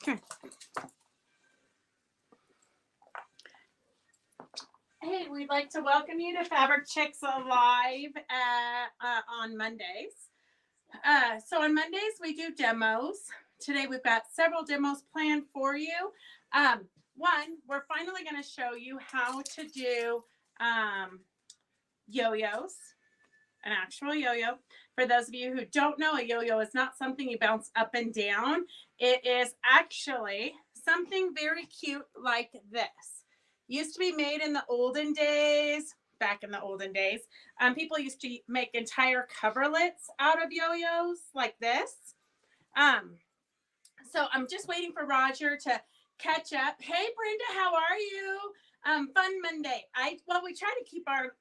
Here. Hey, we'd like to welcome you to Fabric Chicks Live on Mondays. So on Mondays, we do demos. Today, we've got several demos planned for you. One, we're finally going to show you how to do yo-yos, an actual yo-yo. For those of you who don't know, a yo-yo is not something you bounce up and down. It is actually something very cute like this. Used to be made in the olden days, back in the olden days. People used to make entire coverlets out of yo-yos like this. So I'm just waiting for Roger to catch up. Hey, Brenda, how are you? Fun Monday. We try to keep our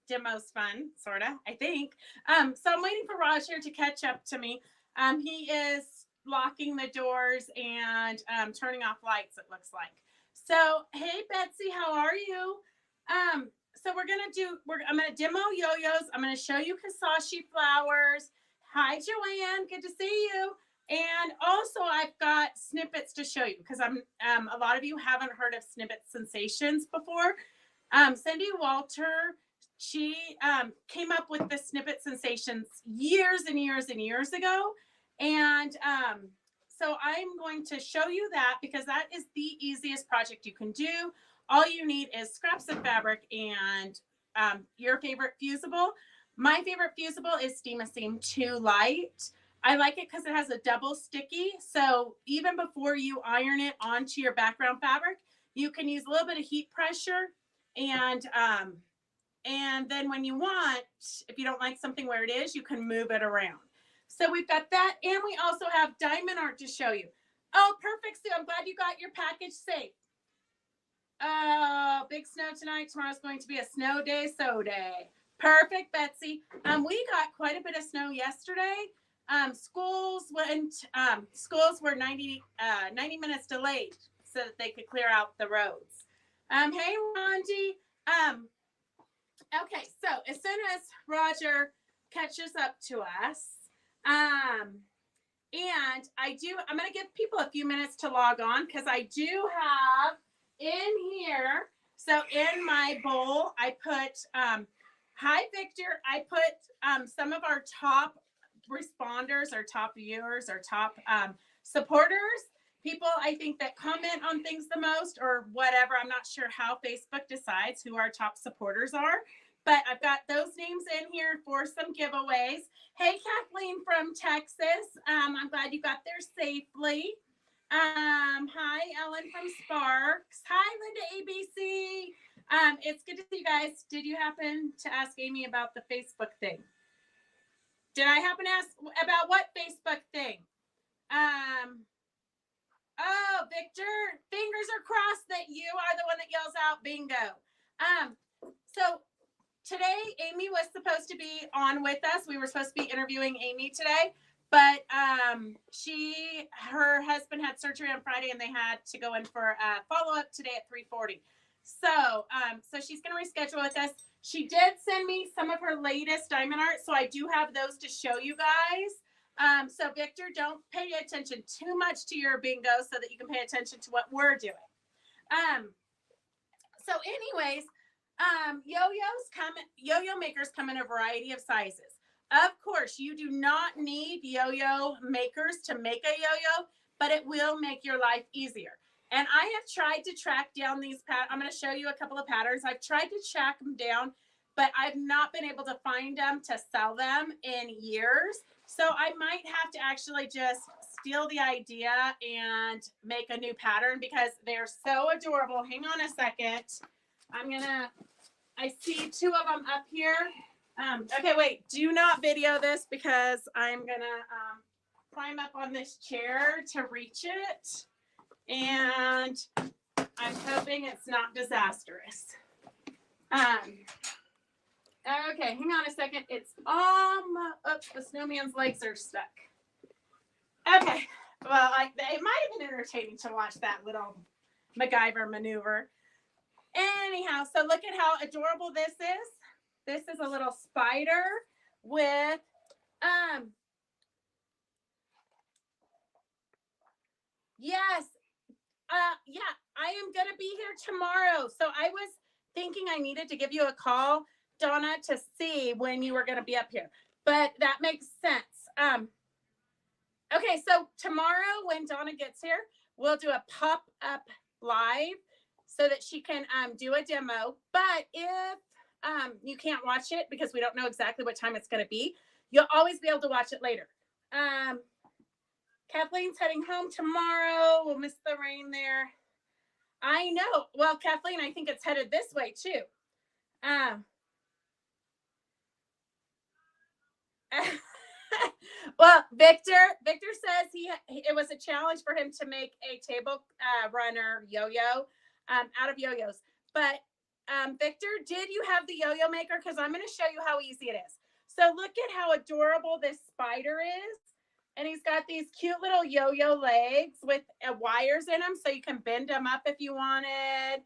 demos fun, sort of, I think. So I'm waiting for Roger to catch up to me. He is locking the doors and turning off lights, it looks like. So, hey, Betsy, how are you? So I'm going to demo yo-yos. I'm going to show you Kansashi flowers. Hi, Joanne. Good to see you. And also, I've got snippets to show you because a lot of you haven't heard of Snippet Sensations before. Cindy Walter, she came up with the Snippet Sensations years and years and years ago. And so I'm going to show you that because that is the easiest project you can do. All you need is scraps of fabric and your favorite fusible. My favorite fusible is Steam a Seam 2 Light. I like it because it has a double sticky. So even before you iron it onto your background fabric, you can use a little bit of heat pressure. And then when you want, if you don't like something where it is, you can move it around. So we've got that, and we also have diamond art to show you. Oh, perfect, Sue. I'm glad you got your package safe. Oh, big snow tonight. Tomorrow's going to be a snow day, so day. Perfect, Betsy. We got quite a bit of snow yesterday. Schools were 90 minutes delayed so that they could clear out the roads. Hey, Rondi. Okay, so as soon as Roger catches up to us, and I'm going to give people a few minutes to log on because I do have in here, so in my bowl, I put, hi, Victor, I put some of our top responders, our top viewers, our top supporters, people I think that comment on things the most or whatever. I'm not sure how Facebook decides who our top supporters are. But I've got those names in here for some giveaways. Hey, Kathleen from Texas. I'm glad you got there safely. Hi, Ellen from Sparks. Hi, Linda ABC. It's good to see you guys. Did you happen to ask Amy about the Facebook thing? Did I happen to ask about what Facebook thing? Oh, Victor, fingers are crossed that you are the one that yells out bingo. So today, Amy was supposed to be on with us. We were supposed to be interviewing Amy today, but her husband had surgery on Friday, and they had to go in for a follow-up today at 3:40. So she's going to reschedule with us. She did send me some of her latest diamond art, so I do have those to show you guys. So Victor, don't pay attention too much to your bingo so that you can pay attention to what we're doing. So anyways, yo-yo makers come in a variety of sizes. Of course, you do not need yo-yo makers to make a yo-yo, but it will make your life easier. And I have tried to track down these I'm going to show you a couple of patterns. I've tried to track them down, but I've not been able to find them to sell them in years. So I might have to actually just steal the idea and make a new pattern because they're so adorable. Hang on a second. I see two of them up here. Okay, wait, do not video this because I'm gonna climb up on this chair to reach it. And I'm hoping it's not disastrous. Okay, hang on a second. It's oops, the snowman's legs are stuck. Okay, well, it might have been entertaining to watch that little MacGyver maneuver. Anyhow, so look at how adorable this is. This is a little spider with Yes. Yeah, I am going to be here tomorrow. So I was thinking I needed to give you a call, Donna, to see when you were going to be up here. But that makes sense. Okay, so tomorrow when Donna gets here, we'll do a pop-up live so that she can do a demo. But if you can't watch it because we don't know exactly what time it's going to be, you'll always be able to watch it later. Kathleen's heading home tomorrow. We'll miss the rain there. I know. Well, Kathleen, I think it's headed this way too. Um, well, Victor says it was a challenge for him to make a table runner yo-yo out of yo-yos. But Victor, did you have the yo-yo maker? Because I'm going to show you how easy it is. So look at how adorable this spider is. And he's got these cute little yo-yo legs with wires in them so you can bend them up if you wanted.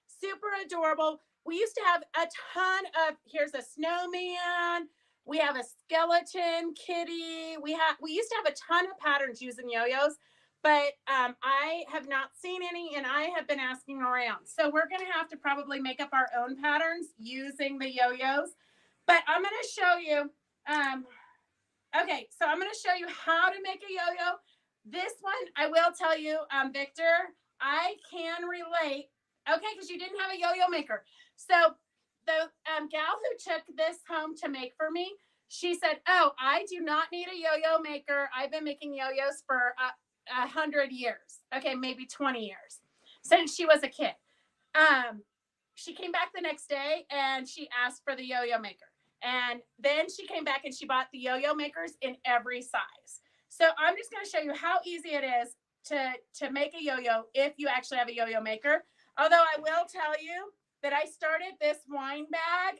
Super adorable. We used to have a ton of, here's a snowman. We have a skeleton kitty. We used to have a ton of patterns using yo-yos, but I have not seen any, and I have been asking around. So we're going to have to probably make up our own patterns using the yo-yos. But I'm going to show you. Okay, so I'm going to show you how to make a yo-yo. This one, I will tell you, Victor, I can relate. Okay, because you didn't have a yo-yo maker. So the gal who took this home to make for me, she said, oh, I do not need a yo-yo maker. I've been making yo-yos for 100 years. Okay, maybe 20 years since she was a kid. She came back the next day and she asked for the yo-yo maker. And then she came back and she bought the yo-yo makers in every size. So I'm just going to show you how easy it is to make a yo-yo if you actually have a yo-yo maker. Although I will tell you that I started this wine bag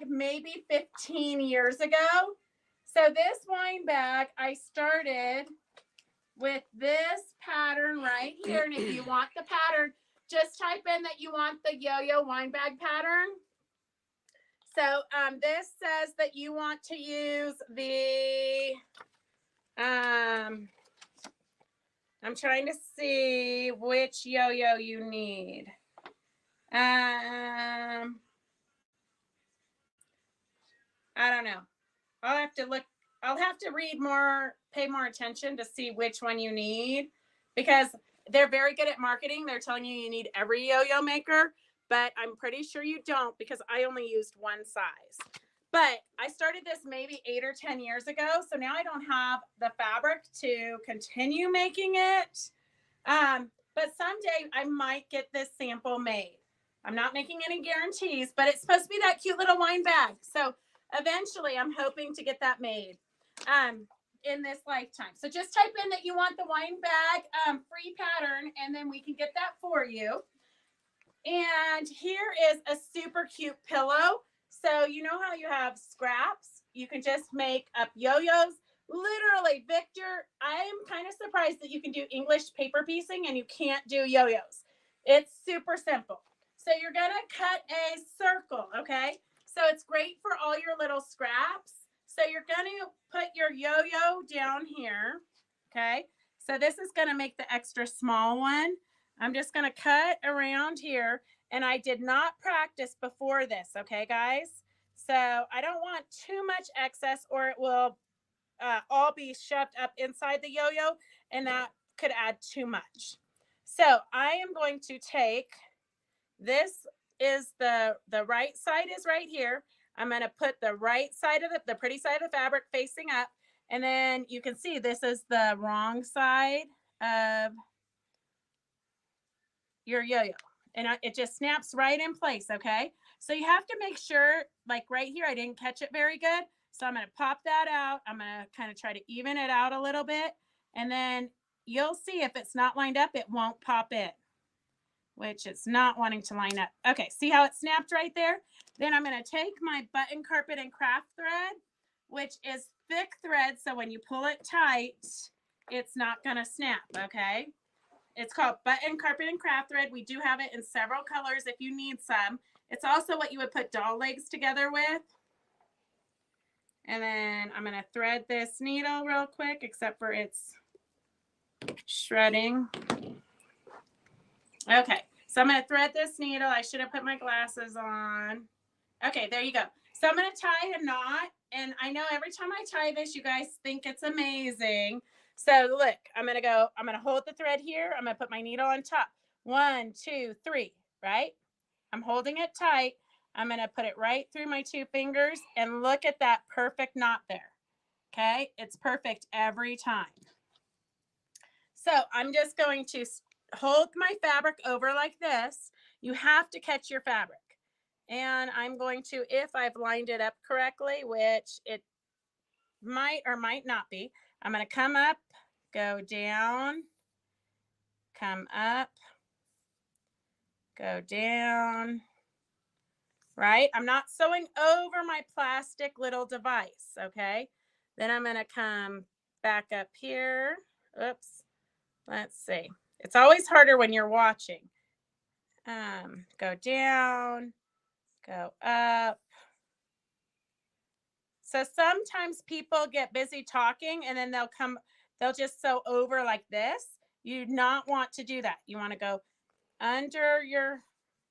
maybe 15 years ago. So this wine bag, I started with this pattern right here. And if you want the pattern, just type in that you want the yo-yo wine bag pattern. So this says that you want to use the, I'm trying to see which yo-yo you need. I don't know. I'll have to look. I'll have to read more, pay more attention to see which one you need, because they're very good at marketing. They're telling you need every yo-yo maker, but I'm pretty sure you don't because I only used one size. But I started this maybe 8 or 10 years ago, so now I don't have the fabric to continue making it. But someday I might get this sample made. I'm not making any guarantees, but it's supposed to be that cute little wine bag. So eventually I'm hoping to get that made in this lifetime. So just type in that you want the wine bag free pattern, and then we can get that for you. And here is a super cute pillow. So you know how you have scraps? You can just make up yo-yos. Literally, Victor, I am kind of surprised that you can do English paper piecing and you can't do yo-yos. It's super simple. So you're going to cut a circle, okay? So it's great for all your little scraps. So you're going to put your yo-yo down here, okay? So this is going to make the extra small one. I'm just going to cut around here. And I did not practice before this, okay, guys? So I don't want too much excess or it will all be shoved up inside the yo-yo, and that could add too much. So I am going to take, this is the right side is right here. I'm going to put the right side of the pretty side of the fabric facing up. And then you can see this is the wrong side of your yo-yo. And it just snaps right in place, okay? So you have to make sure, like right here, I didn't catch it very good. So I'm going to pop that out. I'm going to kind of try to even it out a little bit. And then you'll see if it's not lined up, it won't pop in, which it's not wanting to line up. Okay, see how it snapped right there? Then I'm going to take my button carpet and craft thread, which is thick thread. So when you pull it tight, it's not going to snap, okay? It's called button carpet and craft thread. We do have it in several colors if you need some. It's also what you would put doll legs together with. And then I'm going to thread this needle real quick, except for it's shredding. Okay, so I'm going to thread this needle. I should have put my glasses on. Okay, there you go. So I'm going to tie a knot, and I know every time I tie this, you guys think it's amazing. So look, I'm going to hold the thread here. I'm going to put my needle on top. 1, 2, 3, right? I'm holding it tight. I'm going to put it right through my 2 fingers, and look at that perfect knot there. Okay, it's perfect every time. So I'm just going to hold my fabric over like this. You have to catch your fabric. And I'm going to, if I've lined it up correctly, which it might or might not be, I'm going to come up, go down, come up, go down, right? I'm not sewing over my plastic little device, okay? Then I'm going to come back up here. Oops. Let's see. It's always harder when you're watching. Go down, go up. So sometimes people get busy talking and then they'll just sew over like this. You do not want to do that. You want to go under your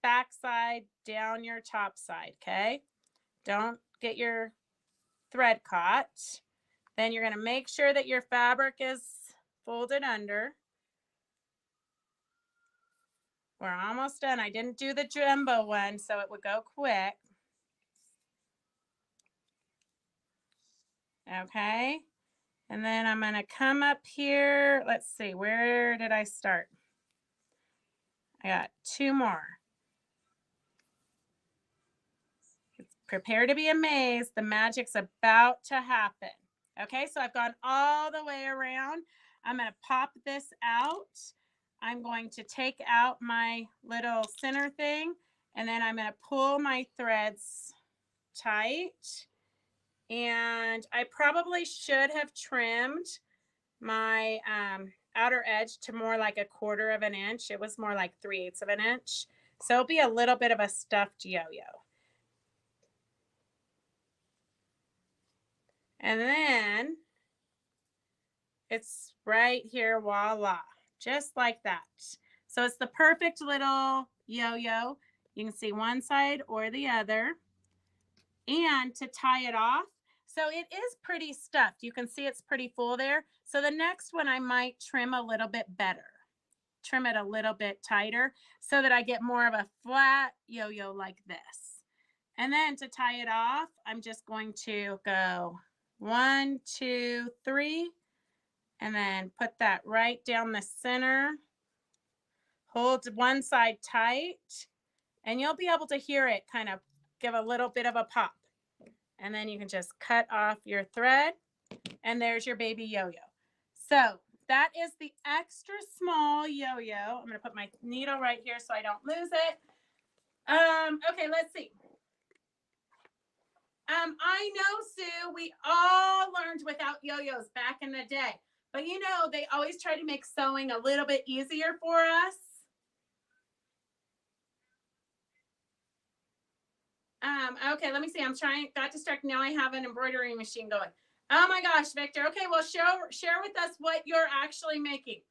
back side, down your top side, okay? Don't get your thread caught. Then you're going to make sure that your fabric is folded under. We're almost done. I didn't do the jumbo one, so it would go quick. Okay. And then I'm going to come up here. Let's see, where did I start? I got 2 more. Prepare to be amazed. The magic's about to happen. Okay, so I've gone all the way around. I'm going to pop this out. I'm going to take out my little center thing, and then I'm going to pull my threads tight. And I probably should have trimmed my outer edge to more like 1/4 of an inch. It was more like 3/8 of an inch. So it'll be a little bit of a stuffed yo-yo. And then it's right here, voila, just like that. So it's the perfect little yo-yo. You can see one side or the other. And to tie it off, so it is pretty stuffed. You can see it's pretty full there. So the next one I might trim a little bit better. Trim it a little bit tighter so that I get more of a flat yo-yo like this. And then to tie it off, I'm just going to go 1, 2, 3, and then put that right down the center. Hold one side tight, and you'll be able to hear it kind of give a little bit of a pop. And then you can just cut off your thread, and there's your baby yo-yo. So that is the extra small yo-yo. I'm going to put my needle right here so I don't lose it. Okay, let's see. I know, Sue, we all learned without yo-yos back in the day. But you know, they always try to make sewing a little bit easier for us. Okay, let me see. Got distracted. Now I have an embroidery machine going. Oh my gosh, Victor. Okay, well, share with us what you're actually making.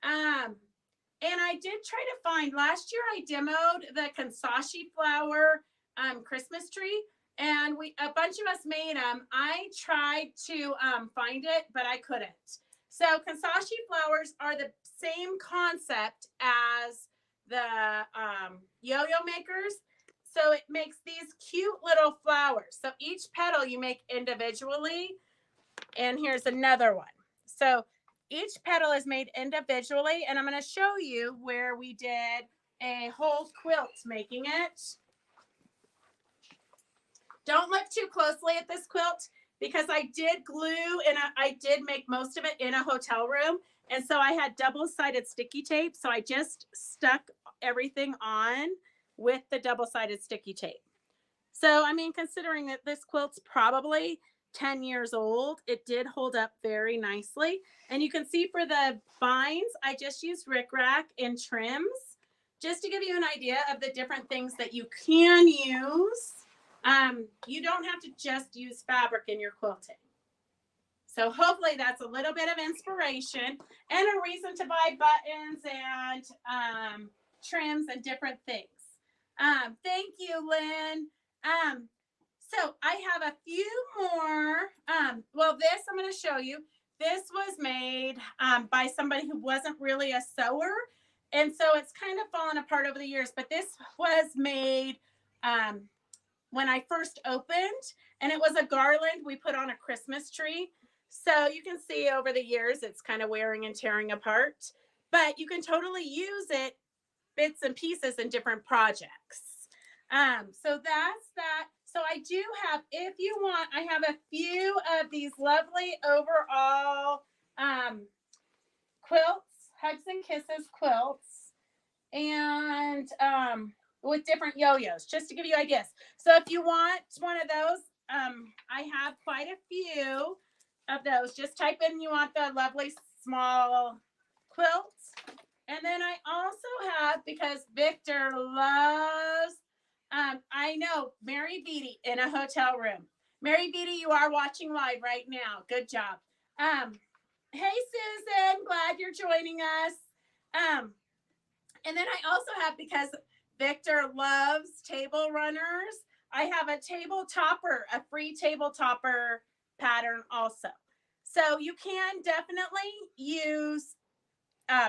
And I did try to find, last year I demoed the Kansashi flower Christmas tree, and a bunch of us made them. I tried to find it, but I couldn't. So Kansashi flowers are the same concept as the yo-yo makers. So it makes these cute little flowers. So each petal you make individually. And here's another one. So each petal is made individually. And I'm going to show you where we did a whole quilt making it. Don't look too closely at this quilt because I did glue and I did make most of it in a hotel room. And so I had double-sided sticky tape. So I just stuck everything on with the double-sided sticky tape. So, I mean, considering that this quilt's probably 10 years old, it did hold up very nicely. And you can see for the binds, I just used rickrack and trims just to give you an idea of the different things that you can use. You don't have to just use fabric in your quilting. So hopefully that's a little bit of inspiration and a reason to buy buttons and trims and different things. Thank you, Lynn. So I have a few more. Well, this I'm going to show you. This was made by somebody who wasn't really a sewer. And so it's kind of fallen apart over the years. But this was made when I first opened. And it was a garland we put on a Christmas tree. So you can see over the years, it's kind of wearing and tearing apart. But you can totally use it, bits and pieces in different projects. So that's that. So I do have, if you want, I have a few of these lovely overall quilts, Hugs and Kisses quilts, and with different yo-yos, just to give you ideas. So if you want one of those, I have quite a few of those. Just type in you want the lovely small quilts. And then I also have, because Victor loves, I know, Mary Beatty in a hotel room. Mary Beatty, you are watching live right now. Good job. Hey, Susan, glad you're joining us. And then I also have, because Victor loves table runners, I have a table topper, a free table topper pattern also. So you can definitely use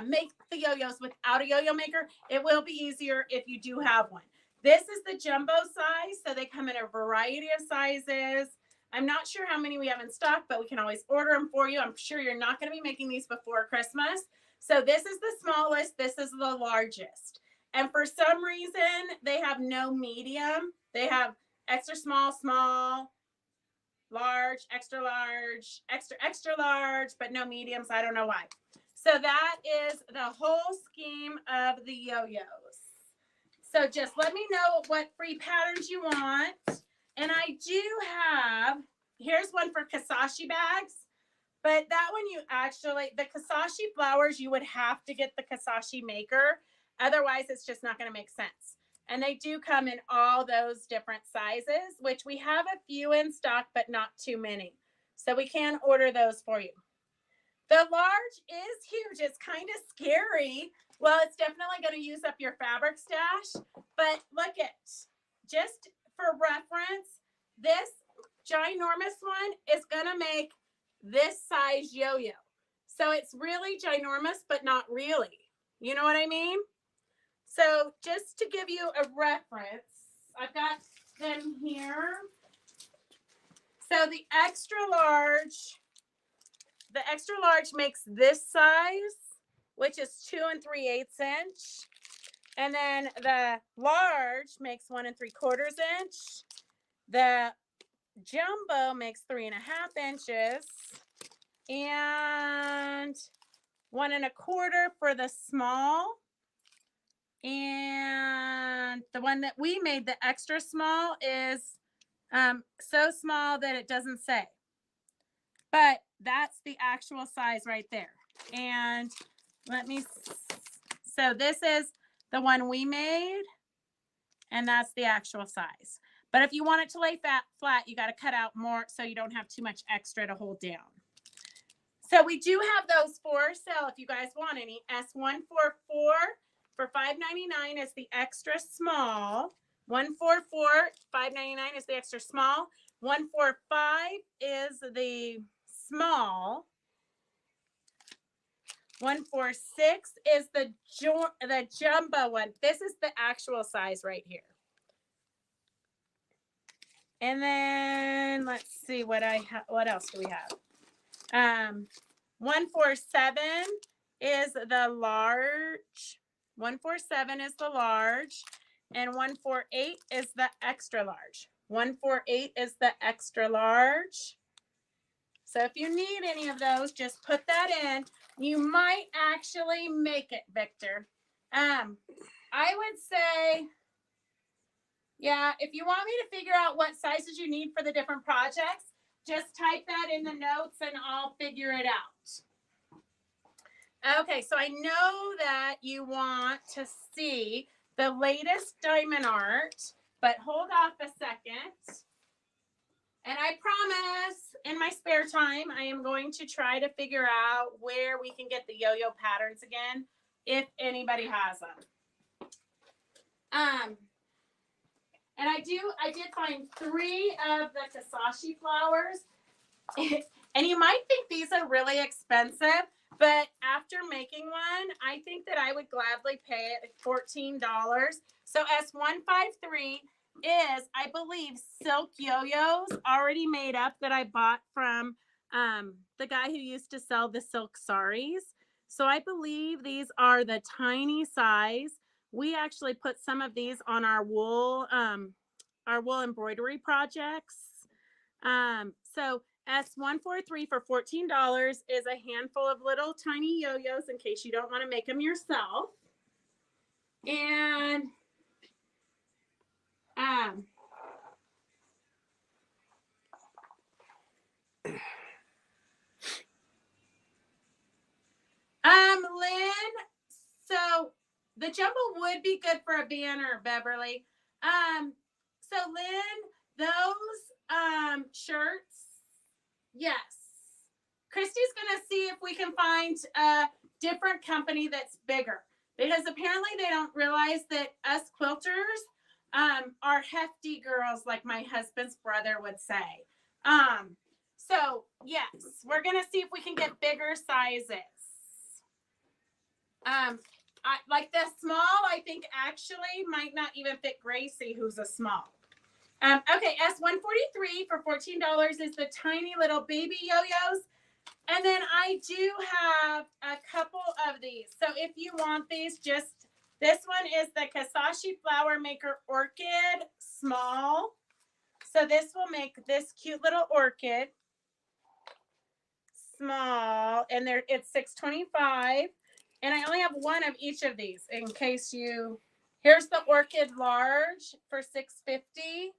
make the yo-yos without a yo-yo maker. It will be easier if you do have one. This is the jumbo size, so they come in a variety of sizes. I'm not sure how many we have in stock, but we can always order them for you. I'm sure you're not going to be making these before Christmas. So this is the smallest. This is the largest. And for some reason, they have no medium. They have extra small, small, large, extra large, extra, extra large, but no mediums. I don't know why. So that is the whole scheme of the yo-yos. So just let me know what free patterns you want. And I do have, here's one for Kansashi bags. But that one you actually, the Kansashi flowers, you would have to get the Kansashi maker. Otherwise, it's just not going to make sense. And they do come in all those different sizes, which we have a few in stock, but not too many. So we can order those for you. The large is huge. It's kind of scary. Well, it's definitely going to use up your fabric stash. But look at, just for reference, this ginormous one is going to make this size yo-yo. So it's really ginormous, but not really. You know what I mean? So just to give you a reference, I've got them here. So the extra large makes this size, which is 2 3/8 inch. And then the large makes 1 3/4 inch. The jumbo makes 3 1/2 inches. And 1 1/4 for the small. And the one that we made, the extra small, is so small that it doesn't say. But that's the actual size right there. And let me, so this is the one we made, and that's the actual size. But if you want it to lay flat, you got to cut out more so you don't have too much extra to hold down. So we do have those for sale if you guys want any. S144 for $5.99 is the extra small. 144, $5.99 is the extra small. 145 is the small. 146 is the jumbo one. This is the actual size right here. And then let's see what what else do we have? 147 is the large. 147 is the large, and 148 is the extra large. 148 is the extra large. So if you need any of those, just put that in. You might actually make it, Victor. I would say, yeah, if you want me to figure out what sizes you need for the different projects, just type that in the notes and I'll figure it out. Okay, so I know that you want to see the latest diamond art, but hold off a second. And I promise in my spare time, I am going to try to figure out where we can get the yo-yo patterns again, if anybody has them. And I did find 3 of the Kansashi flowers. And you might think these are really expensive, but after making one, I think that I would gladly pay it $14. So S153 is, I believe, silk yo-yos already made up that I bought from the guy who used to sell the silk saris. So I believe these are the tiny size. We actually put some of these on our wool embroidery projects. So S143 for $14 is a handful of little tiny yo-yos in case you don't want to make them yourself. And Lynn, so the jumbo would be good for a banner, Beverly. So Lynn, those shirts, yes. Christy's gonna see if we can find a different company that's bigger, because apparently they don't realize that us quilters are hefty girls, like my husband's brother would say. So yes, we're gonna see if we can get bigger sizes. Like the small, I think actually might not even fit Gracie, who's a small. Okay, S143 for $14 is the tiny little baby yo-yos. And then I do have a couple of these. So if you want these, just, this one is the Kansashi Flower Maker Orchid Small. So this will make this cute little orchid small. And there, it's $6.25. And I only have one of each of these in case you, here's the orchid large for $6.50.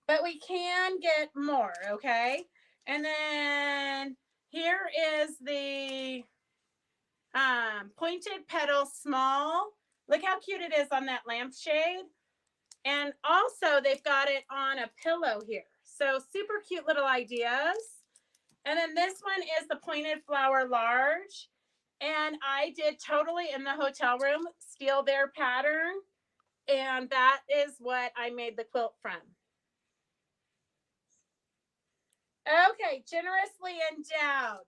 But we can get more, okay? And then here is the pointed petal small. Look how cute it is on that lampshade. And also they've got it on a pillow here. So super cute little ideas. And then this one is the pointed flower large. And I did totally in the hotel room steal their pattern. And that is what I made the quilt from. Okay, generously endowed.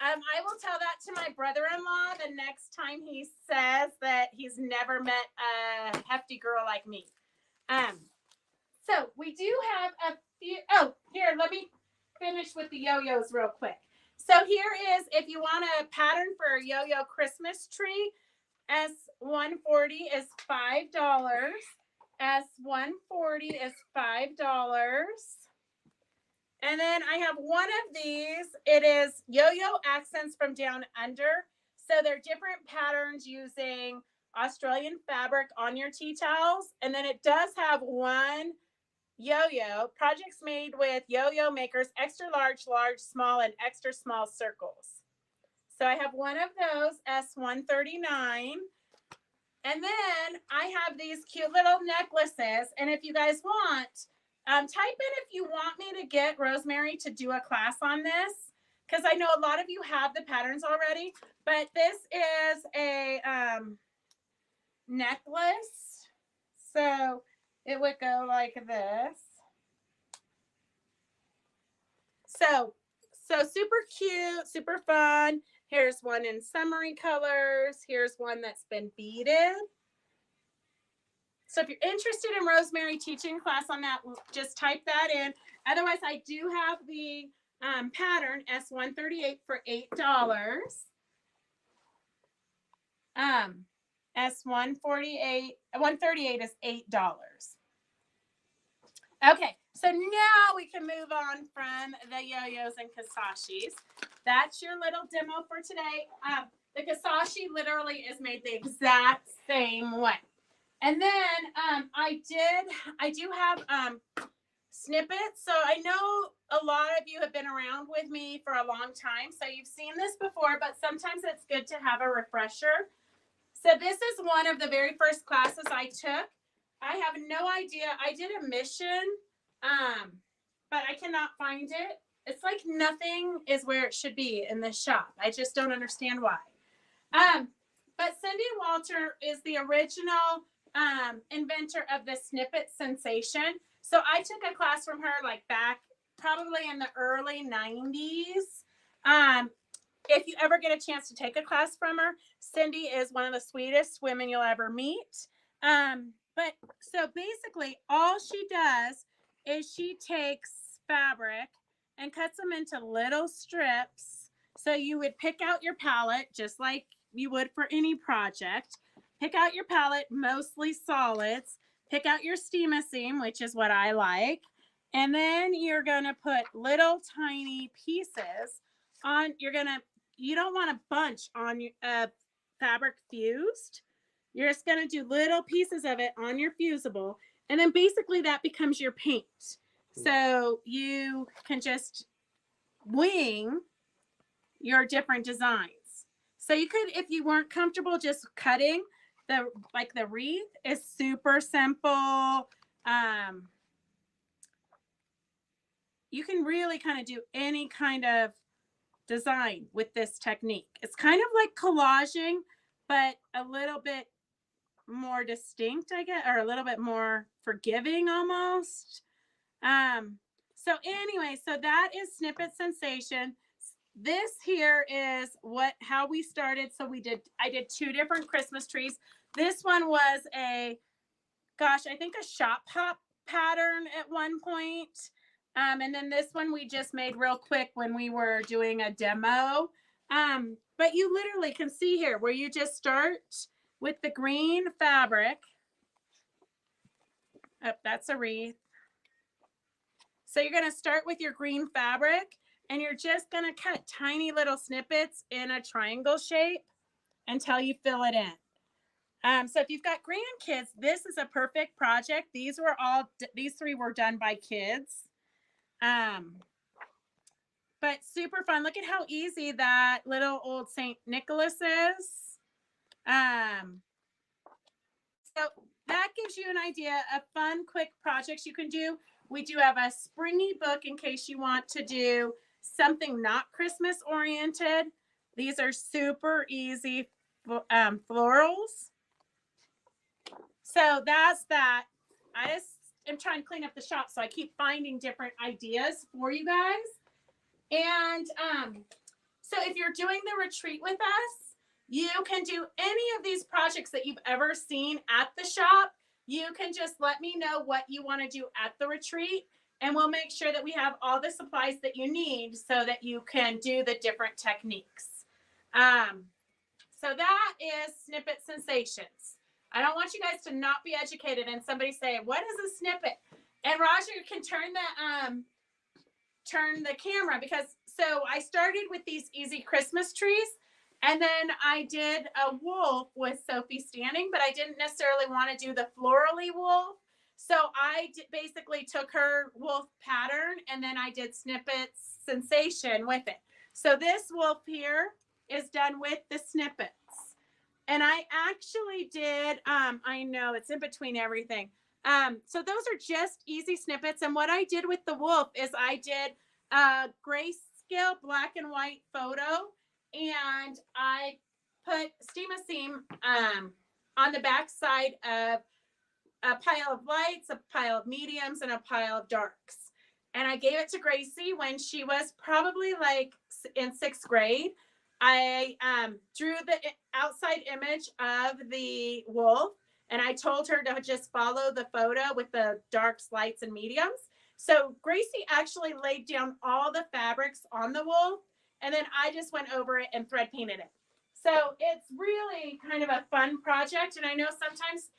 I will tell that to my brother-in-law the next time he says that he's never met a hefty girl like me. So we do have a few. Oh, here, let me finish with the yo-yos real quick. So here is, if you want a pattern for a yo-yo Christmas tree, S140 is $5. S140 is $5. And then I have one of these. It is Yo-Yo Accents from Down Under. So they're different patterns using Australian fabric on your tea towels. And then it does have one yo-yo, projects made with yo-yo makers, extra large, large, small, and extra small circles. So I have one of those, S139. And then I have these cute little necklaces. And if you guys want, type in if you want me to get Rosemary to do a class on this, because I know a lot of you have the patterns already, but this is a necklace. So it would go like this. So super cute, super fun. Here's one in summery colors. Here's one that's been beaded. So if you're interested in Rosemary teaching class on that, just type that in. Otherwise, I do have the pattern S138 for $8. S148, 138 is $8. Okay, so now we can move on from the yo-yos and Kansashis. That's your little demo for today. The Kansashi literally is made the exact same way. And then I do have snippets. So I know a lot of you have been around with me for a long time. So you've seen this before, but sometimes it's good to have a refresher. So this is one of the very first classes I took. I have no idea. I did a mission, but I cannot find it. It's like nothing is where it should be in this shop. I just don't understand why. But Cindy Walter is the original inventor of the snippet sensation. So I took a class from her like back probably in the early 90s. If you ever get a chance to take a class from her, Cindy is one of the sweetest women you'll ever meet. But so basically all she does is she takes fabric and cuts them into little strips. So you would pick out your palette just like you would for any project. Pick out your palette, mostly solids. Pick out your steam-a-seam, which is what I like. And then you're going to put little tiny pieces on. You don't want a bunch on your fabric fused. You're just going to do little pieces of it on your fusible. And then basically that becomes your paint. So you can just wing your different designs. So you could, if you weren't comfortable just cutting, the wreath is super simple. You can really kind of do any kind of design with this technique. It's kind of like collaging, but a little bit more distinct, I guess, or a little bit more forgiving almost. So anyway, so that is Snippet Sensation. This here is how we started. So I did 2 different Christmas trees. This one was I think a shop hop pattern at one point. And then this one we just made real quick when we were doing a demo. But you literally can see here where you just start with the green fabric. Oh, that's a wreath. So you're going to start with your green fabric and you're just going to cut tiny little snippets in a triangle shape until you fill it in. So if you've got grandkids, this is a perfect project. These 3 were done by kids. But super fun. Look at how easy that little old St. Nicholas is. So that gives you an idea of fun, quick projects you can do. We do have a springy book in case you want to do something not Christmas oriented. These are super easy florals. So that's that. I just am trying to clean up the shop, so I keep finding different ideas for you guys. And so if you're doing the retreat with us, you can do any of these projects that you've ever seen at the shop. You can just let me know what you want to do at the retreat, and we'll make sure that we have all the supplies that you need so that you can do the different techniques. So that is Snippet Sensations. I don't want you guys to not be educated and somebody say, what is a snippet? And Roger can turn the camera, because so I started with these easy Christmas trees, and then I did a wolf with Sophie standing, but I didn't necessarily want to do the florally wolf. So I basically took her wolf pattern and then I did Snippet Sensation with it. So this wolf here is done with the snippets. And I actually did, I know it's in between everything. So those are just easy snippets. And what I did with the wolf is I did a grayscale black and white photo, and I put steam-a-seam on the back side of a pile of lights, a pile of mediums, and a pile of darks. And I gave it to Gracie when she was probably like in 6th grade. I drew the outside image of the wolf, and I told her to just follow the photo with the darks, lights, and mediums. So Gracie actually laid down all the fabrics on the wolf, and then I just went over it and thread painted it. So it's really kind of a fun project. And I know sometimes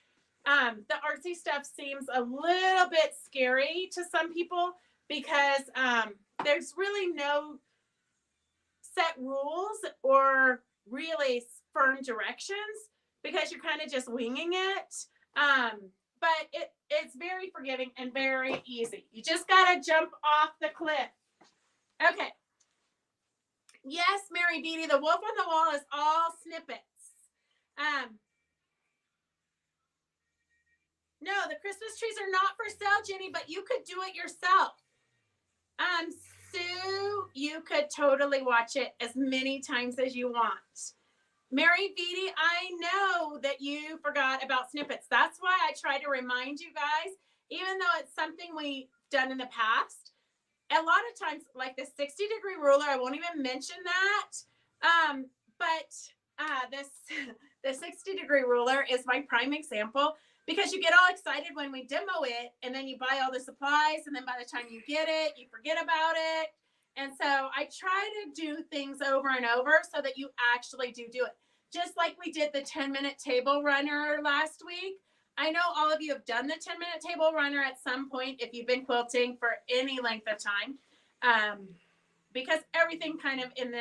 the artsy stuff seems a little bit scary to some people because there's really no set rules or really firm directions, because you're kind of just winging it. But it's very forgiving and very easy. You just got to jump off the cliff. Okay. Yes, Mary Beatty, the wolf on the wall is all snippets. No, the Christmas trees are not for sale, Jenny, but you could do it yourself. Sue, you could totally watch it as many times as you want. Mary Beatty, I know that you forgot about snippets. That's why I try to remind you guys, even though it's something we've done in the past. A lot of times, like the 60-degree ruler, I won't even mention that. This the 60-degree ruler is my prime example because you get all excited when we demo it, and then you buy all the supplies, and then by the time you get it, you forget about it. And so I try to do things over and over so that you actually do it. Just like we did the 10-minute table runner last week. I know all of you have done the 10-minute table runner at some point if you've been quilting for any length of time, because everything kind of in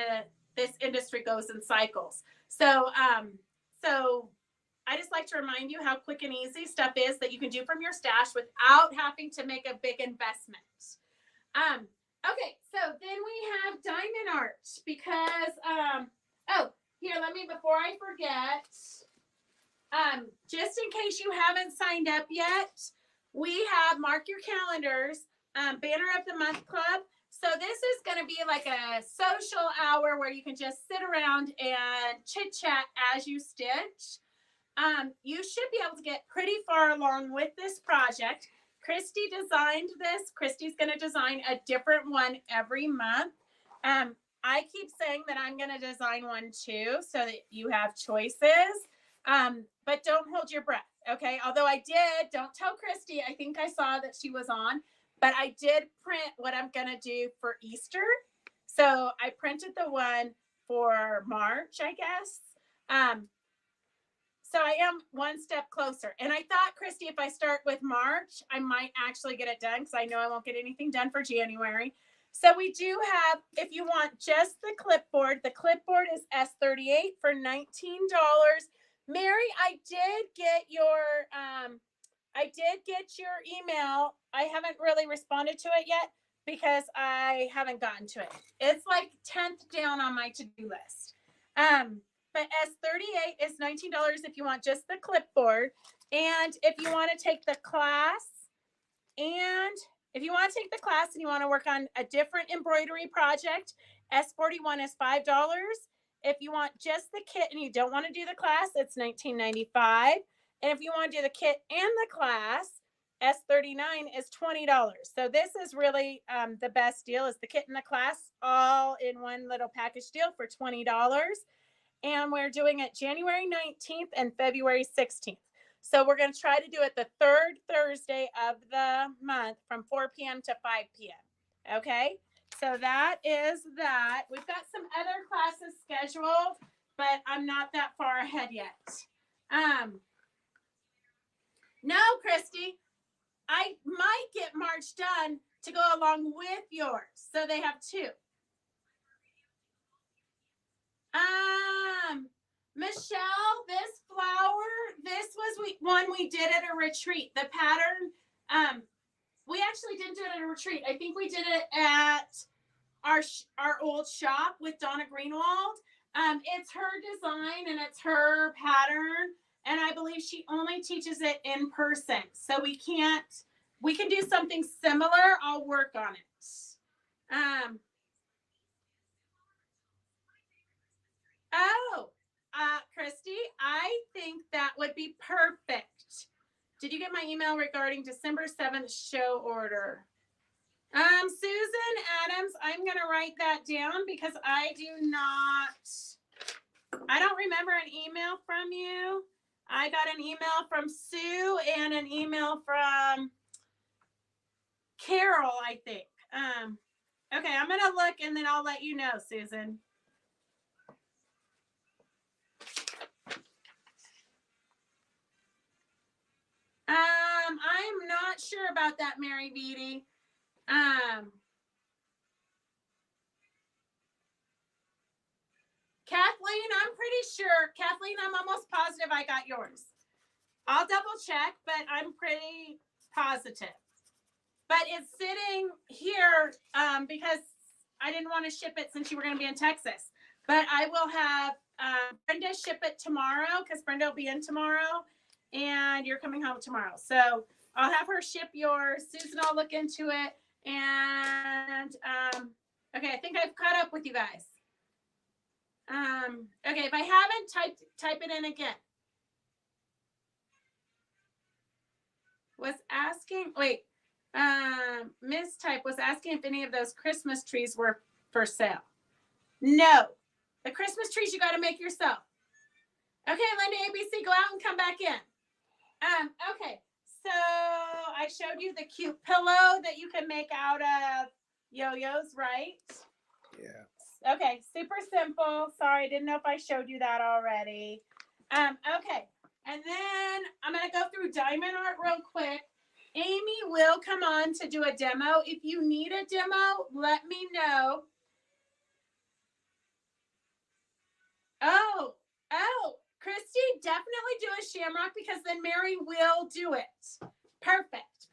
this industry goes in cycles. So I just like to remind you how quick and easy stuff is that you can do from your stash without having to make a big investment. Okay, so then we have diamond art because, here, before I forget, just in case you haven't signed up yet, we have, mark your calendars, Banner of the Month Club. So this is going to be like a social hour where you can just sit around and chit chat as you stitch. You should be able to get pretty far along with this project. Christy designed this. Christy's going to design a different one every month. I keep saying that I'm going to design one too so that you have choices. But don't hold your breath, okay? Although don't tell Christy, I think I saw that she was on, but I did print what I'm going to do for Easter. So I printed the one for March, I guess. So I am one step closer. And I thought, Christy, if I start with March, I might actually get it done because I know I won't get anything done for January. So we do have, if you want just the clipboard is S38 for $19. Mary, I did get your email. I haven't really responded to it yet because I haven't gotten to it. It's like 10th down on my to-do list. But S38 is $19 if you want just the clipboard. And if you want to take the class and you want to work on a different embroidery project, S41 is $5. If you want just the kit and you don't want to do the class, it's $19.95. And if you want to do the kit and the class, S39 is $20. So this is really the best deal is the kit and the class all in one little package deal for $20. And we're doing it January 19th and February 16th. So we're going to try to do it the third Thursday of the month from 4 p.m. to 5 p.m. Okay, so that is that. We've got some other classes scheduled, but I'm not that far ahead yet. No, Christy, I might get March done to go along with yours. So they have two. Michelle, this flower, this was one we did at a retreat. The pattern, we actually didn't do it at a retreat. I think we did it at our old shop with Donna Greenwald. It's her design and it's her pattern, and I believe she only teaches it in person. So we can do something similar. I'll work on it. Christy, I think that would be perfect. Did you get my email regarding December 7th show order? Susan Adams, I'm going to write that down because I don't remember an email from you. I got an email from Sue and an email from Carol, I think. Okay, I'm going to look and then I'll let you know, Susan. I'm not sure about that, Mary Beatty. Kathleen, I'm pretty sure. Kathleen, I'm almost positive I got yours. I'll double check, but I'm pretty positive. But it's sitting here because I didn't want to ship it since you were going to be in Texas. But I will have Brenda ship it tomorrow because Brenda will be in tomorrow. And you're coming home tomorrow. So I'll have her ship yours. Susan, I'll look into it. And okay, I think I've caught up with you guys. Okay, if I haven't, type it in again. Was asking, wait, Miss Type was asking if any of those Christmas trees were for sale. No, the Christmas trees you got to make yourself. Okay, Linda ABC, go out and come back in. Okay, so I showed you the cute pillow that you can make out of yo-yos, right? Yeah. Okay, super simple. Sorry, I didn't know if I showed you that already. Okay, and then I'm going to go through diamond art real quick. Amy will come on to do a demo. If you need a demo, let me know. Oh, Christy, definitely do a shamrock because then Mary will do it. Perfect.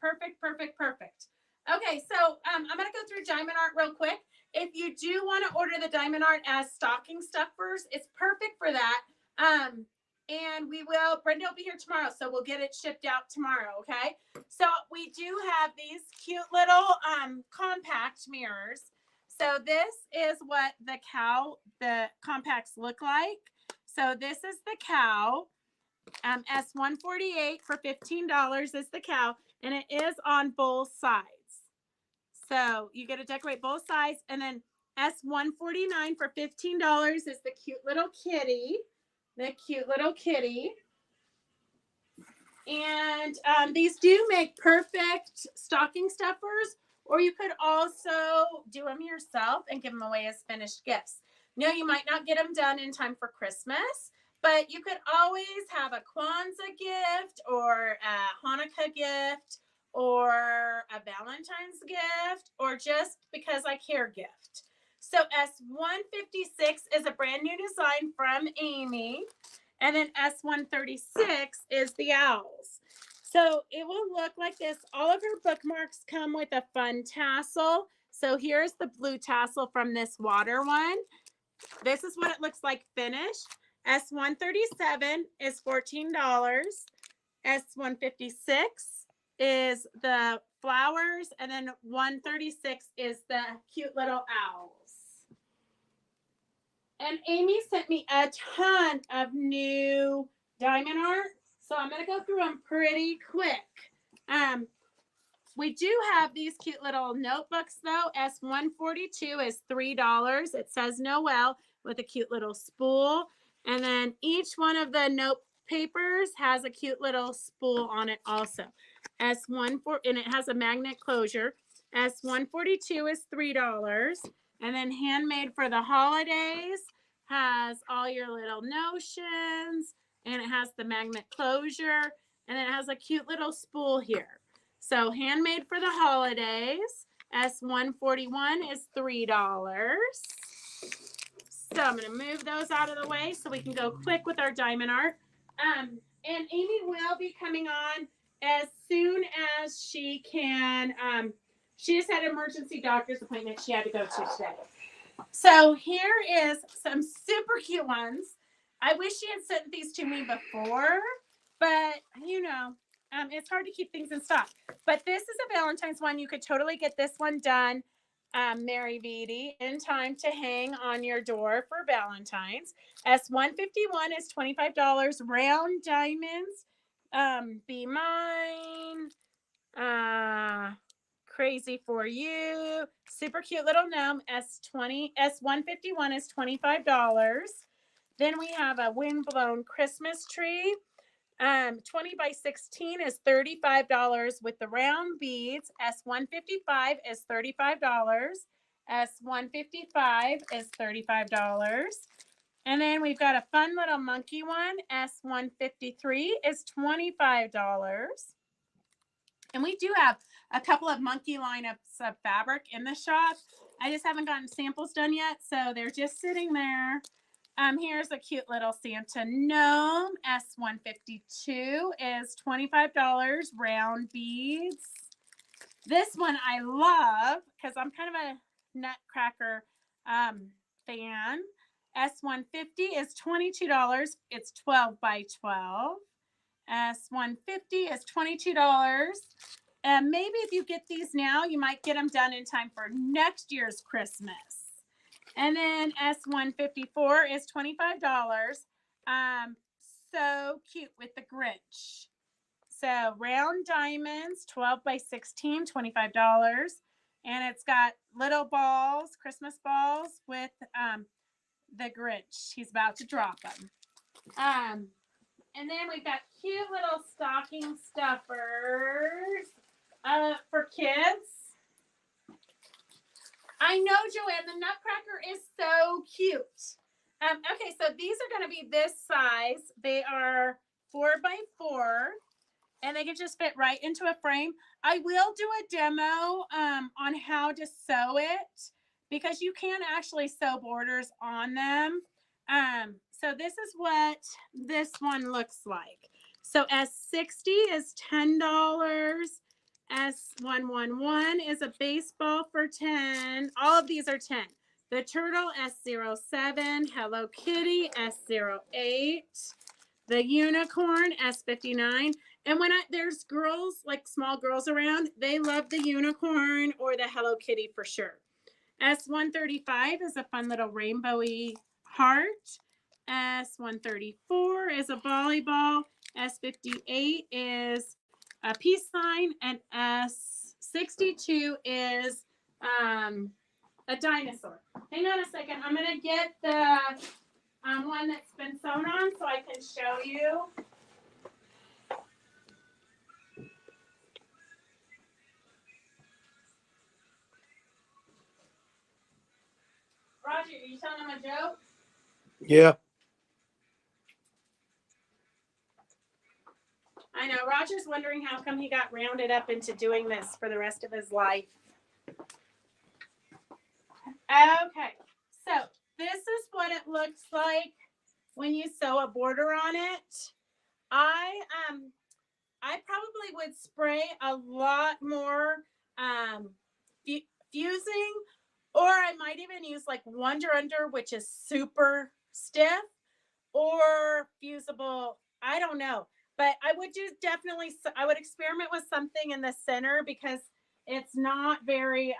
Okay, so I'm going to go through diamond art real quick. If you do want to order the diamond art as stocking stuffers, it's perfect for that. And Brenda will be here tomorrow, so we'll get it shipped out tomorrow, okay? So we do have these cute little compact mirrors. So this is what the compacts look like. So this is the cow. S148 for $15 is the cow, and it is on both sides. So you get to decorate both sides, and then S149 for $15 is the cute little kitty. And these do make perfect stocking stuffers, or you could also do them yourself and give them away as finished gifts. No, you might not get them done in time for Christmas, but you could always have a Kwanzaa gift or a Hanukkah gift or a Valentine's gift or just because I care gift. So S156 is a brand new design from Amy. And then S136 is the owls. So it will look like this. All of her bookmarks come with a fun tassel. So here's the blue tassel from this water one. This is what it looks like finished. S137 is $14. S156 is the flowers. And then 136 is the cute little owls. And Amy sent me a ton of new diamond art. So I'm going to go through them pretty quick. We do have these cute little notebooks, though. S142 is $3. It says Noel with a cute little spool. And then each one of the note papers has a cute little spool on it also. And it has a magnet closure. S142 is $3. And then Handmade for the Holidays has all your little notions. And it has the magnet closure. And it has a cute little spool here. So Handmade for the Holidays, S141 is $3. So I'm going to move those out of the way so we can go quick with our diamond art. And Amy will be coming on as soon as she can. She just had an emergency doctor's appointment she had to go to today. So here is some super cute ones. I wish she had sent these to me before, but it's hard to keep things in stock. But this is a Valentine's one. You could totally get this one done, Mary Beatty, in time to hang on your door for Valentine's. S151 is $25. Round diamonds. Be Mine. Crazy for You. Super cute little gnome. S151 is $25. Then we have a windblown Christmas tree. 20 by 16 is $35 with the round beads. S155 is $35. S155 is $35. And then we've got a fun little monkey one. S153 is $25. And we do have a couple of monkey lineups of fabric in the shop. I just haven't gotten samples done yet, so they're just sitting there. Here's a cute little Santa gnome. S152 is $25, round beads. This one I love because I'm kind of a nutcracker fan. S150 is $22. It's 12 by 12. S150 is $22. And maybe if you get these now, you might get them done in time for next year's Christmas. And then S154 is $25. So cute with the Grinch. So round diamonds, 12 by 16, $25. And it's got little balls, Christmas balls with the Grinch. He's about to drop them. And then we've got cute little stocking stuffers for kids. I know, Joanne, the Nutcracker is so cute. Okay, so these are going to be this size. They are 4 by 4, and they can just fit right into a frame. I will do a demo on how to sew it because you can actually sew borders on them. So this is what this one looks like. So S60 is $10. S111 is a baseball for 10. All of these are 10. The turtle, S07. Hello Kitty, S08. The unicorn, S59. And when there's girls, like small girls around, they love the unicorn or the Hello Kitty for sure. S135 is a fun little rainbowy heart. S134 is a volleyball. S58 is a peace sign. And S62 is a dinosaur. Hang on a second. I'm going to get the one that's been sewn on so I can show you. Roger, are you telling him a joke? Yeah. I know. Roger's wondering how come he got rounded up into doing this for the rest of his life. Okay. So this is what it looks like when you sew a border on it. I probably would spray a lot more fusing, or I might even use like Wonder Under, which is super stiff, or fusible. I don't know, but I would I would experiment with something in the center because it's not very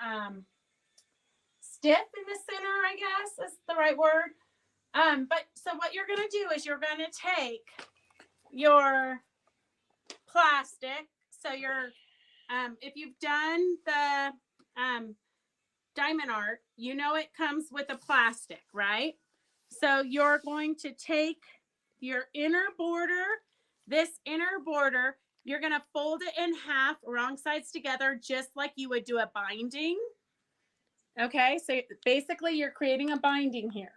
stiff in the center, I guess is the right word. But so what you're going to do is you're going to take your plastic. So you're, if you've done the diamond art, you know it comes with a plastic, right? So you're going to take your inner border, this inner border, you're going to fold it in half, wrong sides together, just like you would do a binding. Okay, so basically you're creating a binding here.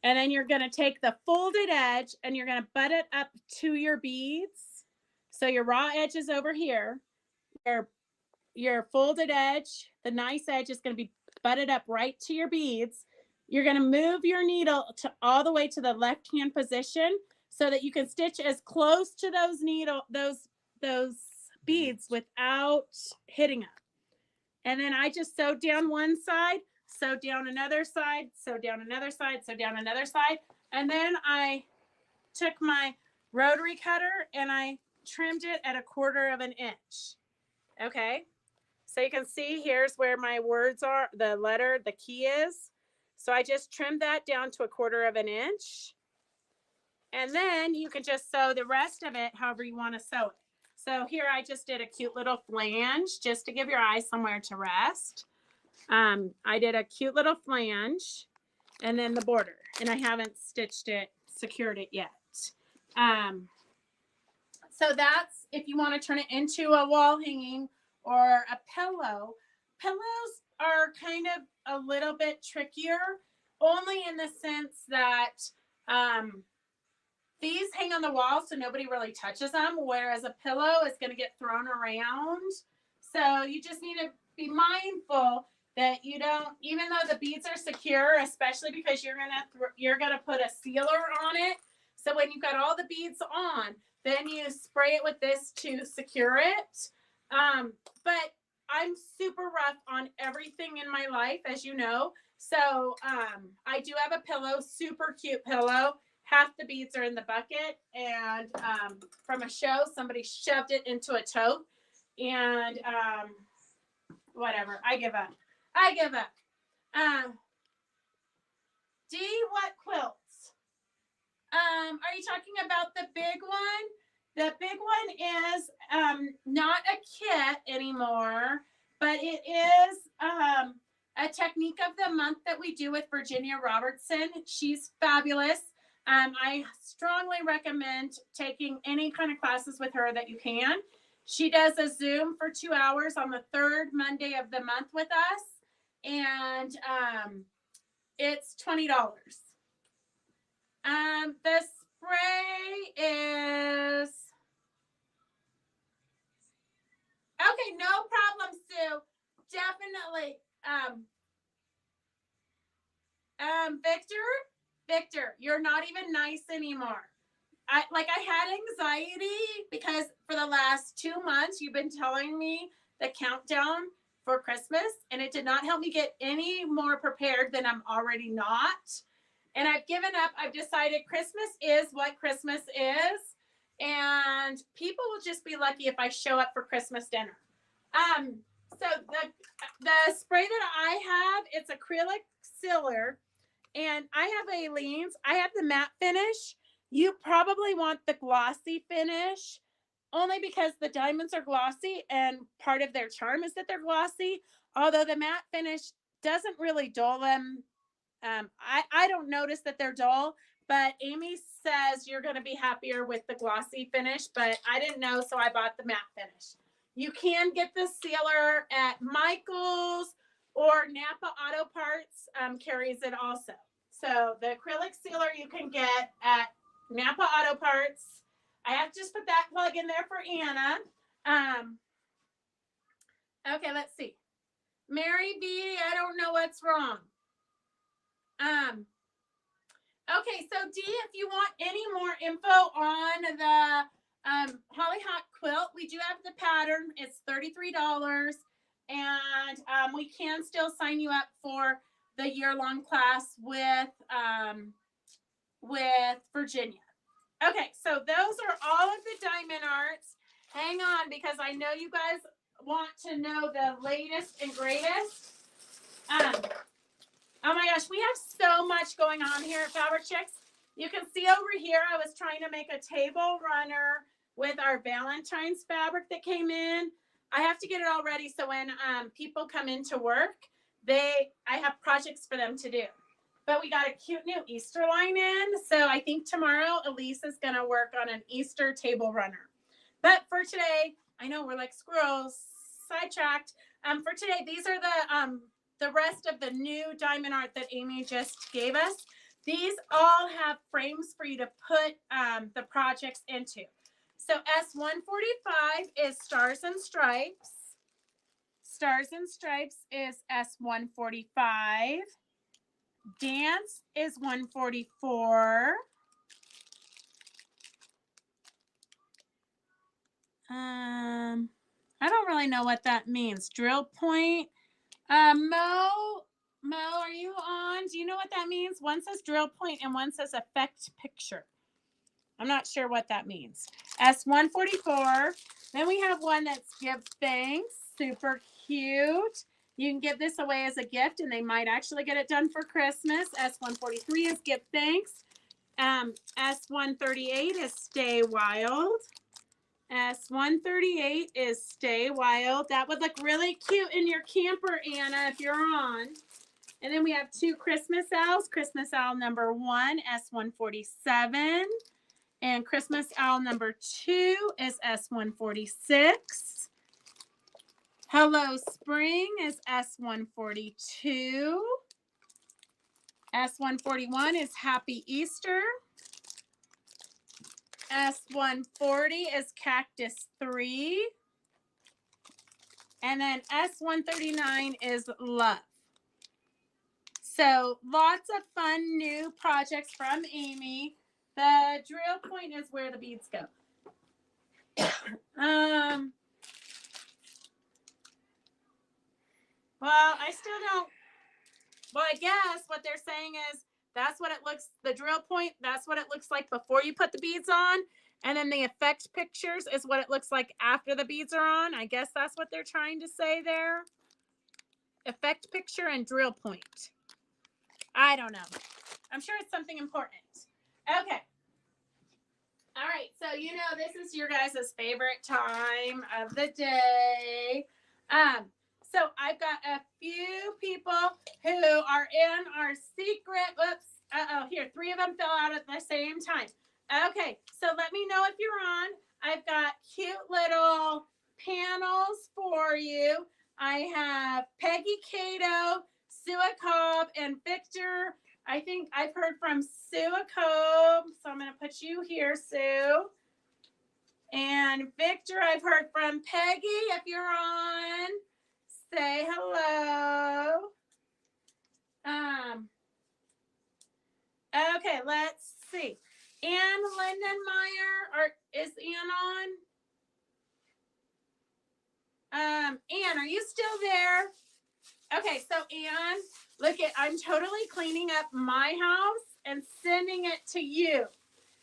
And then you're going to take the folded edge and you're going to butt it up to your beads. So your raw edge is over here. Your folded edge, the nice edge is going to be butted up right to your beads. You're going to move your needle to all the way to the left-hand position so that you can stitch as close to those beads without hitting them. And then I just sewed down one side, sewed down another side, sewed down another side, sewed down another side. And then I took my rotary cutter and I trimmed it at 1/4 inch. Okay. So you can see here's where my words are, the key is. So I just trimmed that down to 1/4 inch. And then you can just sew the rest of it however you want to sew it. So here I just did a cute little flange just to give your eyes somewhere to rest. I did a cute little flange and then the border. And I haven't secured it yet. So that's if you want to turn it into a wall hanging or a pillow. Pillows are kind of a little bit trickier, only in the sense that these hang on the wall so nobody really touches them, whereas a pillow is going to get thrown around. So you just need to be mindful that you don't, even though the beads are secure, especially because you're gonna put a sealer on it. So when you've got all the beads on, then you spray it with this to secure it. But I'm super rough on everything in my life, as you know. So I do have a pillow, super cute pillow. Half the beads are in the bucket, and from a show, somebody shoved it into a tote. And whatever. I give up. I give up. D, what quilts? Are you talking about the big one? The big one is not a kit anymore, but it is a technique of the month that we do with Virginia Robertson. She's fabulous. I strongly recommend taking any kind of classes with her that you can. She does a Zoom for 2 hours on the third Monday of the month with us, and it's $20. The spray is okay. No problem, Sue. Definitely. Victor, you're not even nice anymore. I had anxiety because for the last 2 months you've been telling me the countdown for Christmas, and it did not help me get any more prepared than I'm already not. And I've given up. I've decided Christmas is what Christmas is, and people will just be lucky if I show up for Christmas dinner. So the spray that I have, it's acrylic sealer, and I have Aleene's. I have the matte finish. You probably want the glossy finish, only because the diamonds are glossy, and part of their charm is that they're glossy. Although the matte finish doesn't really dull them. I don't notice that they're dull, but Amy says you're going to be happier with the glossy finish, but I didn't know, so I bought the matte finish. You can get the sealer at Michael's, or Napa Auto Parts carries it also. So the acrylic sealer you can get at Napa Auto Parts. I have to just put that plug in there for Anna. Okay, let's see. Mary B, I don't know what's wrong. Okay, so D, if you want any more info on the Hollyhock quilt, we do have the pattern. It's $33, and we can still sign you up for the year-long class with Virginia. Okay, so those are all of the diamond arts. Hang on, because I know you guys want to know the latest and greatest. Oh my gosh, we have so much going on here at Fabric Chicks. You can see over here, I was trying to make a table runner with our Valentine's fabric that came in. I have to get it all ready so when people come into work, I have projects for them to do. But we got a cute new Easter line in. So I think tomorrow Elise is going to work on an Easter table runner. But for today, I know we're like squirrels, sidetracked. For today, these are the rest of the new diamond art that Amy just gave us. These all have frames for you to put the projects into. So S145 is Stars and Stripes. Stars and Stripes is S145. Dance is 144. I don't really know what that means. Drill point. Mo, are you on? Do you know what that means? One says drill point and one says effect picture. I'm not sure what that means. S144. Then we have one that's give thanks. Super cute. You can give this away as a gift, and they might actually get it done for Christmas. S143 is give thanks. S138 is stay wild. S138 is stay wild. That would look really cute in your camper, Anna, if you're on. And then we have two Christmas owls. Christmas owl number 1, S147. And Christmas owl number 2 is S146. Hello Spring is S142. S141 is Happy Easter. S140 is Cactus 3. And then S139 is Love. So lots of fun new projects from Amy. The drill point is where the beads go. Well, I still don't. Well, I guess what they're saying is that's what it looks, the drill point, that's what it looks like before you put the beads on. And then the effect pictures is what it looks like after the beads are on. I guess that's what they're trying to say there. Effect picture and drill point. I don't know. I'm sure it's something important. Okay. All right. So, you know, this is your guys' favorite time of the day. So I've got a few people who are in our secret. Whoops. Here, 3 of them fell out at the same time. Okay. So let me know if you're on. I've got cute little panels for you. I have Peggy Cato, Sue Cobb, and Victor. I think I've heard from Sue Cobb, so I'm going to put you here, Sue. And Victor, I've heard from Peggy. If you're on, say hello. Okay, let's see. Ann Lindenmeyer, is Ann on? Ann, are you still there? Okay, so Ann, look I'm totally cleaning up my house and sending it to you.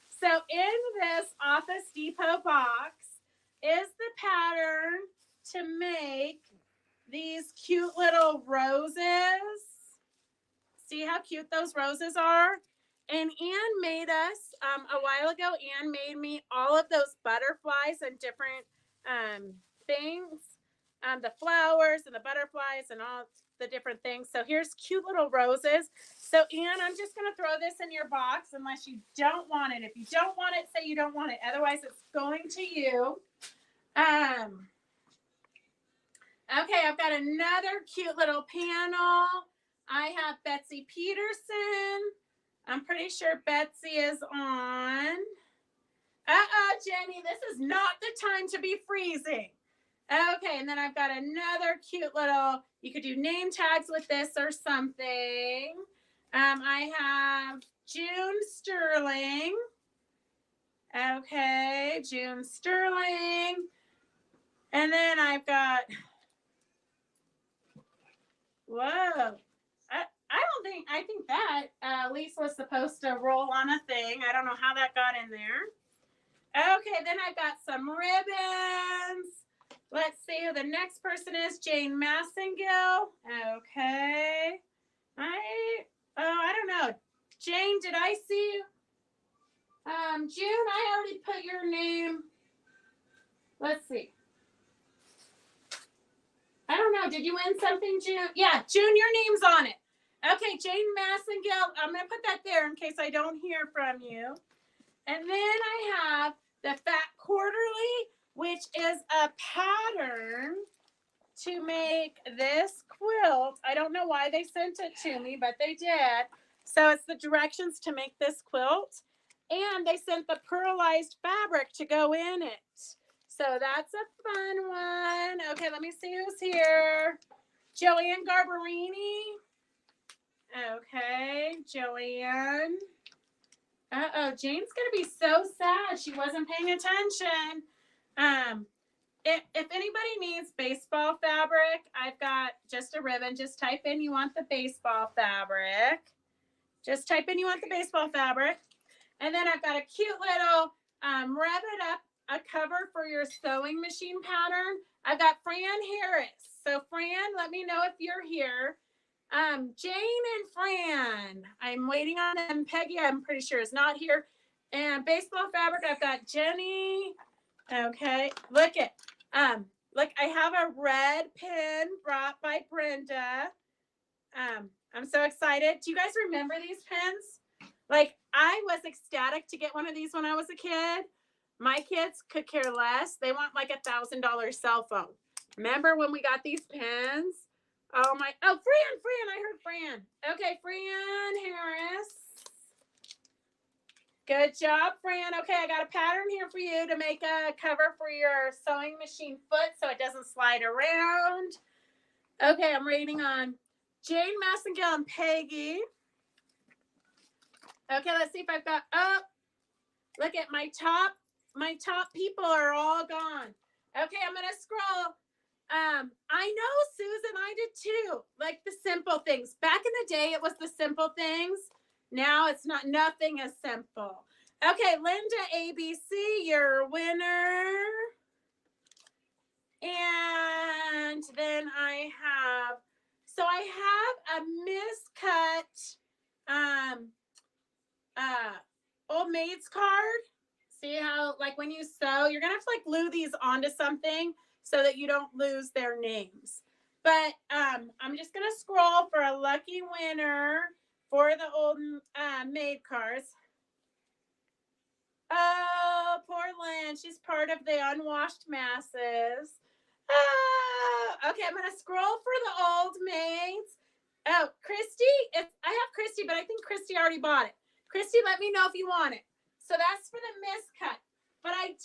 So in this Office Depot box is the pattern to make these cute little roses. See how cute those roses are? And Ann made us, a while ago, Ann made me all of those butterflies and different things. The flowers and the butterflies and all the different things. So here's cute little roses. So Ann, I'm just going to throw this in your box unless you don't want it. If you don't want it, say you don't want it. Otherwise, it's going to you. Okay, I've got another cute little panel. I have Betsy Peterson. I'm pretty sure Betsy is on. Jenny, this is not the time to be freezing. Okay, and then I've got another cute little, you could do name tags with this or something. I have June Sterling. Okay, June Sterling. And then I've got, whoa. I think that Lisa was supposed to roll on a thing. I don't know how that got in there. Okay, then I've got some ribbons. Let's see who the next person is. Jane Massengill. Okay. I don't know. Jane, did I see you? June, I already put your name. Let's see. I don't know. Did you win something, June? Yeah, June, your name's on it. Okay, Jane Massengill. I'm going to put that there in case I don't hear from you. And then I have the Fat Quarterly, which is a pattern to make this quilt. I don't know why they sent it to me, but they did. So it's the directions to make this quilt. And they sent the pearlized fabric to go in it. So that's a fun one. Okay, let me see who's here. Joanne Garbarini. Okay, Joanne. Jane's gonna be so sad. She wasn't paying attention. If anybody needs baseball fabric, I've got just a ribbon. Just type in you want the baseball fabric. Just type in you want the baseball fabric. And then I've got a cute little wrap it up a cover for your sewing machine pattern. I've got Fran Harris. So Fran, let me know if you're here. Jane and Fran, I'm waiting on them. Peggy, I'm pretty sure is not here. And baseball fabric, I've got Jenny. Okay, look, I have a red pin brought by Brenda. I'm so excited. Do you guys remember these pins? Like, I was ecstatic to get one of these when I was a kid. My kids could care less. They want like $1,000 cell phone. Remember when we got these pins? Oh, Fran, I heard Fran. Okay, Fran Harris. Good job, Fran. Okay, I got a pattern here for you to make a cover for your sewing machine foot so it doesn't slide around. Okay, I'm reading on Jane Massengill and Peggy. Okay, let's see if I've got, look at my top people are all gone. Okay, I'm going to scroll. I know, Susan, I did too. Like the simple things. Back in the day, it was the simple things. Now it's not, nothing is simple. Okay, Linda ABC, your winner. And then I have a miscut Old Maid's card. See how, like, when you sew, you're gonna have to like glue these onto something so that you don't lose their names. But I'm just gonna scroll for a lucky winner for the Old Maid cards. Oh, poor Lynn. She's part of the unwashed masses. Oh, okay, I'm gonna scroll for the old maids. Oh, Christy, I have Christy, but I think Christy already bought it. Christy, let me know if you want it. So that's for the miscut. But I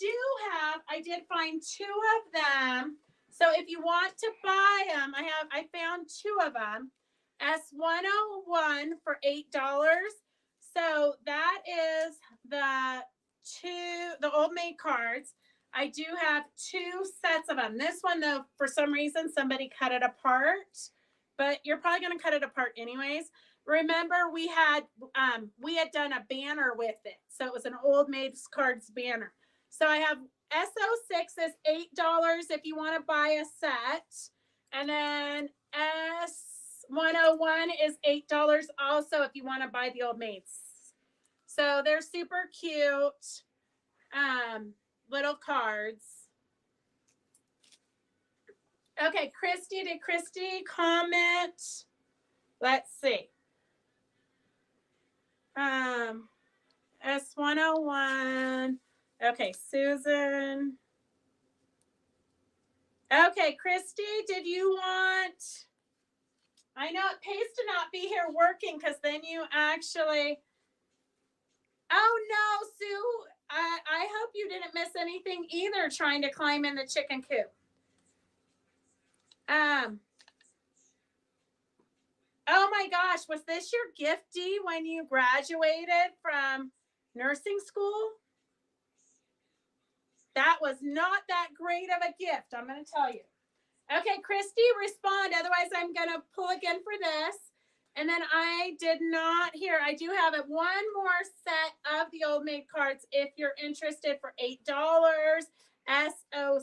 did find two of them. So if you want to buy them, I found two of them. S101 for $8. So that is the Old Maid cards. I do have two sets of them. This one, though, for some reason, somebody cut it apart, but you're probably going to cut it apart anyways. Remember, we had done a banner with it, so it was an Old Maid cards banner. So I have SO6 is $8 if you want to buy a set, and then S101 is $8 also if you want to buy the Old Maids. So they're super cute little cards. Okay, Christy, did Christy comment? Let's see. S101. Okay, Susan. Okay, Christy, did you want... I know it pays to not be here working because then you actually... Oh, no, Sue. I hope you didn't miss anything either trying to climb in the chicken coop. Oh my gosh, was this your giftie when you graduated from nursing school? That was not that great of a gift, I'm going to tell you. Okay, Christy, respond. Otherwise, I'm going to pull again for this. And then I did not hear. I do have it. One more set of the Old Maid cards if you're interested for $8. SO6.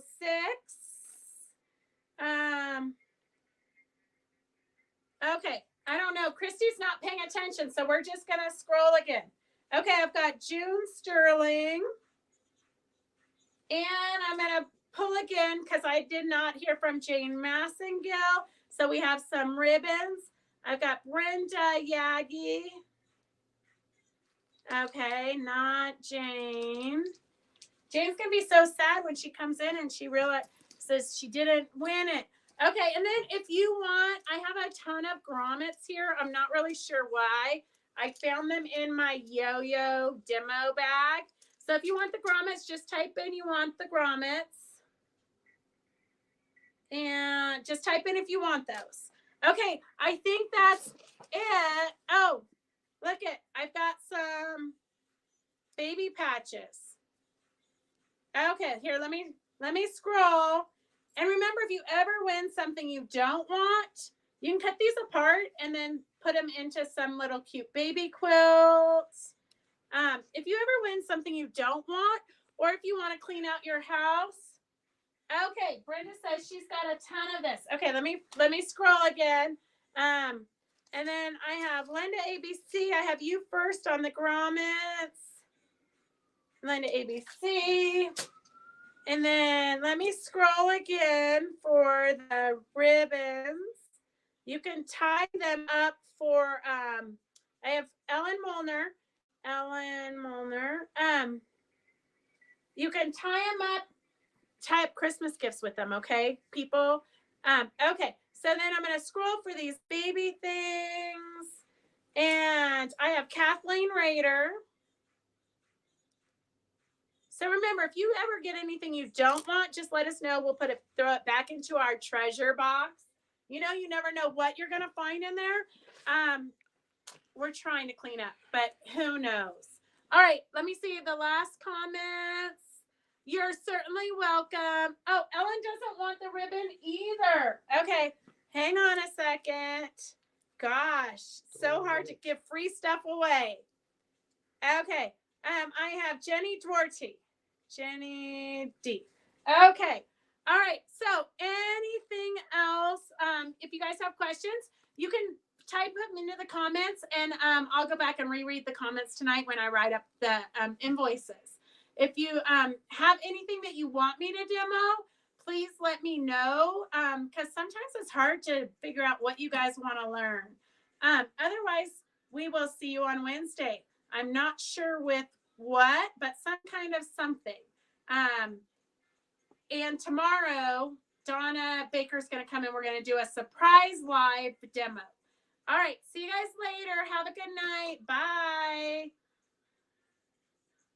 Okay. I don't know. Christy's not paying attention, so we're just going to scroll again. Okay, I've got June Sterling. And I'm going to pull again because I did not hear from Jane Massengale. So we have some ribbons. I've got Brenda Yagi. Okay, not Jane. Jane's going to be so sad when she comes in and she realizes she didn't win it. Okay, and then if you want, I have a ton of grommets here. I'm not really sure why. I found them in my yo-yo demo bag. So if you want the grommets, just type in you want the grommets. And just type in if you want those. Okay, I think that's it. Oh, look it. I've got some baby patches. Okay, here, let me scroll. And remember, if you ever win something you don't want, you can cut these apart and then put them into some little cute baby quilts. If you ever win something you don't want, or if you want to clean out your house. Okay, Brenda says she's got a ton of this. Okay, let me scroll again. And then I have Linda ABC. I have you first on the grommets. Linda ABC. And then let me scroll again for the ribbons. You can tie them up for, I have Ellen Molnar. You can tie them up, tie up Christmas gifts with them, okay, people? Okay, so then I'm going to scroll for these baby things. And I have Kathleen Rader. So remember, if you ever get anything you don't want, just let us know. We'll throw it back into our treasure box. You know, you never know what you're going to find in there. We're trying to clean up, but who knows? All right, let me see the last comments. You're certainly welcome. Oh, Ellen doesn't want the ribbon either. Okay, hang on a second. Gosh, so hard to give free stuff away. Okay, I have Jenny Duarte. Jenny D. Okay. All right. So anything else? If you guys have questions, you can type them into the comments, and I'll go back and reread the comments tonight when I write up the invoices. If you have anything that you want me to demo, please let me know, because sometimes it's hard to figure out what you guys want to learn. Otherwise, we will see you on Wednesday. I'm not sure with what, but some kind of something. And tomorrow, Donna Baker's going to come and we're going to do a surprise live demo. All right. See you guys later. Have a good night. Bye.